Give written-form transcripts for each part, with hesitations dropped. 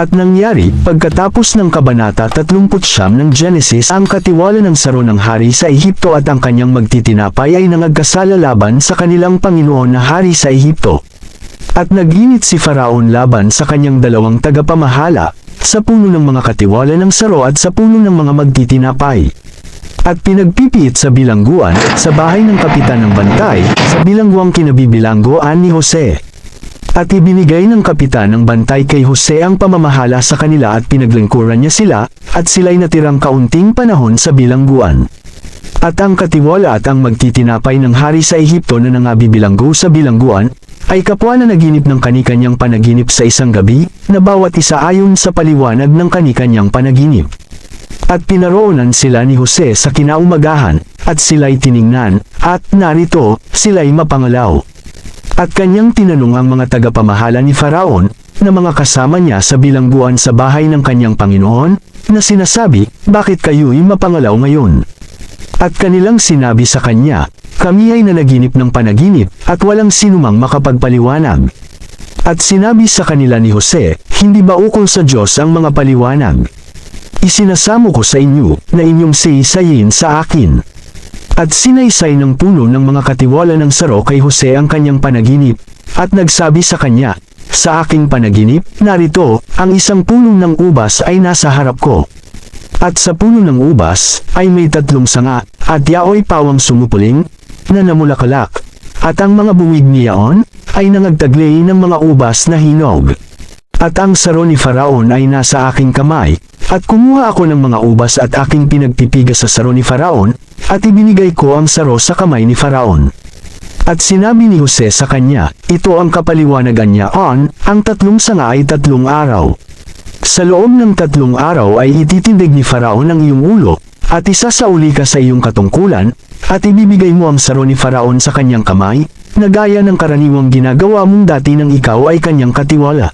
At nangyari, pagkatapos ng kabanata 39 ng Genesis, ang katiwala ng saro ng hari sa Ehipto at ang kanyang magtitinapay ay nangagkasala laban sa kanilang Panginoon na hari sa Ehipto. At naginit si Faraon laban sa kanyang dalawang tagapamahala, sa puno ng mga katiwala ng saro at sa puno ng mga magtitinapay. At pinagpipiit sa bilangguan, sa bahay ng kapitan ng bantay, sa bilangguang kinabibilangguan ni Jose. At ibinigay ng kapitan ng bantay kay Jose ang pamamahala sa kanila at pinaglingkuran niya sila, at sila'y natirang kaunting panahon sa bilangguan. At ang katiwala at ang magtitinapay ng hari sa Ehipto na nangabibilanggo sa bilangguan, ay kapwa na naginip ng kanikanyang panaginip sa isang gabi, na bawat isa ayon sa paliwanag ng kanikanyang panaginip. At pinaroonan sila ni Jose sa kinaumagahan, at sila'y tiningnan, at narito, sila'y mapangalaw. At kanyang tinanong ang mga tagapamahala ni Faraon, na mga kasama niya sa bilangguan sa bahay ng kanyang Panginoon, na sinasabi, bakit kayo'y mapangalaw ngayon? At kanilang sinabi sa kanya, kami ay nanaginip ng panaginip, at walang sinumang makapagpaliwanag. At sinabi sa kanila ni Jose, hindi ba ukol sa Diyos ang mga paliwanag? Isinasamo ko sa inyo, na inyong siysayin sa akin. At sinaysay ng puno ng mga katiwala ng saro kay Jose ang kanyang panaginip, at nagsabi sa kanya, sa aking panaginip, narito, ang isang puno ng ubas ay nasa harap ko. At sa puno ng ubas, ay may 3 sanga, at yaoy pawang sumupuling, na namulakalak. At ang mga buwig niyaon, ay nangagtaglay ng mga ubas na hinog. At ang saro ni Faraon ay nasa aking kamay, at kumuha ako ng mga ubas at aking pinagpipigas sa saro ni Faraon, at ibinigay ko ang saro sa kamay ni Faraon. At sinabi ni Jose sa kanya, ito ang kapaliwanagan niya ang 3 sanga ay 3 araw. Sa loob ng 3 araw ay ititindig ni Faraon ang iyong ulo, at isasauli ka sa iyong katungkulan, at ibibigay mo ang saro ni Faraon sa kanyang kamay, na gaya ng karaniwang ginagawa mong dati nang ikaw ay kanyang katiwala.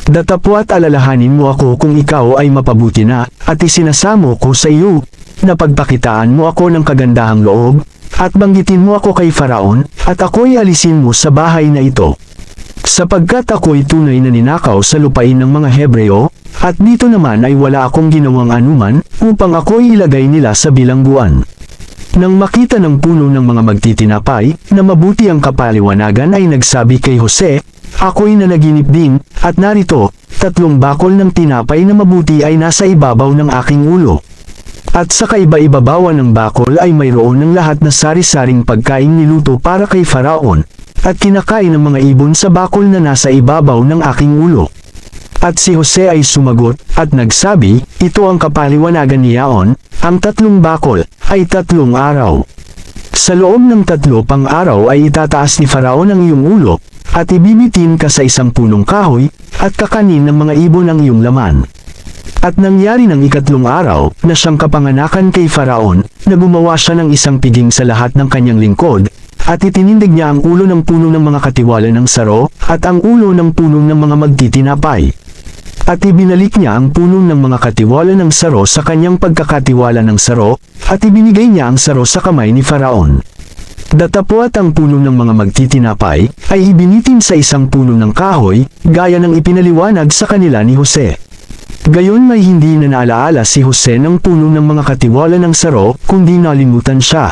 Datapwat alalahanin mo ako kung ikaw ay mapabuti na, at isinasamo ko sa iyo, na pagpakitaan mo ako ng kagandahang loob, at banggitin mo ako kay Faraon, at ako'y alisin mo sa bahay na ito. Sapagkat ako'y tunay na ninakaw sa lupain ng mga Hebreo, at dito naman ay wala akong ginawang anuman, upang ako'y ilagay nila sa bilangguan. Nang makita ng puno ng mga magtitinapay, na mabuti ang kapaliwanagan ay nagsabi kay Jose, ako'y nanaginip din, at narito, 3 bakol ng tinapay na mabuti ay nasa ibabaw ng aking ulo. At sa kaiba-ibabawan ng bakol ay mayroon ng lahat na sari-saring pagkain niluto para kay Faraon, at kinakain ng mga ibon sa bakol na nasa ibabaw ng aking ulo. At si Jose ay sumagot, at nagsabi, ito ang kapaliwanagan niyaon, ang 3 bakol, ay 3 araw. Sa loob ng 3 pang araw ay itataas ni Faraon ang iyong ulo, at ibibitin ka sa isang punong kahoy, at kakanin ng mga ibon ang iyong laman. At nangyari ng 3 araw, na siyang kapanganakan kay Faraon, na gumawa siya ng isang piging sa lahat ng kanyang lingkod, at itinindig niya ang ulo ng puno ng mga katiwala ng saro, at ang ulo ng puno ng mga magtitinapay. At ibinalik niya ang puno ng mga katiwala ng saro sa kanyang pagkakatiwala ng saro, at ibinigay niya ang saro sa kamay ni Faraon. Datapwat ang puno ng mga magtitinapay, ay ibinitin sa isang puno ng kahoy, gaya ng ipinaliwanag sa kanila ni Jose. Gayon may hindi na naalaala si Jose ng puno ng mga katiwala ng saro, kundi nalimutan siya.